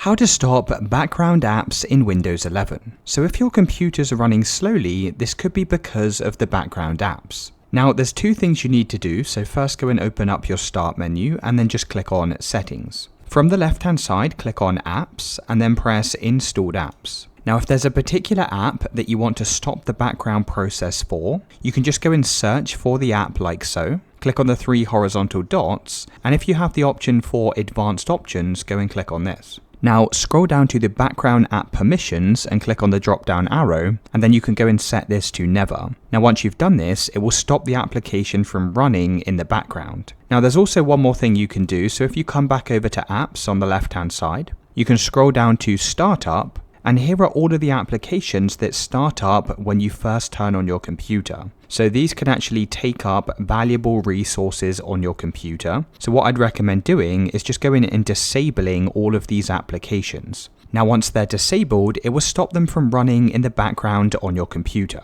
How to stop background apps in Windows 11. So if your computers are running slowly, this could be because of the background apps. Now there's two things you need to do, so first go and open up your Start menu and then just click on Settings. From the left hand side, click on Apps and then press Installed Apps. Now if there's a particular app that you want to stop the background process for, you can just go and search for the app like so. Click on the three horizontal dots, and if you have the option for Advanced Options, go and click on this. Now scroll down to the background app permissions and click on the drop down arrow, and then you can go and set this to never. Now once you've done this, it will stop the application from running in the background. Now there's also one more thing you can do, so if you come back over to apps on the left hand side, you can scroll down to Startup, and here are all of the applications that start up when you first turn on your computer. So these can actually take up valuable resources on your computer. So what I'd recommend doing is just going and disabling all of these applications. Now once they're disabled, it will stop them from running in the background on your computer.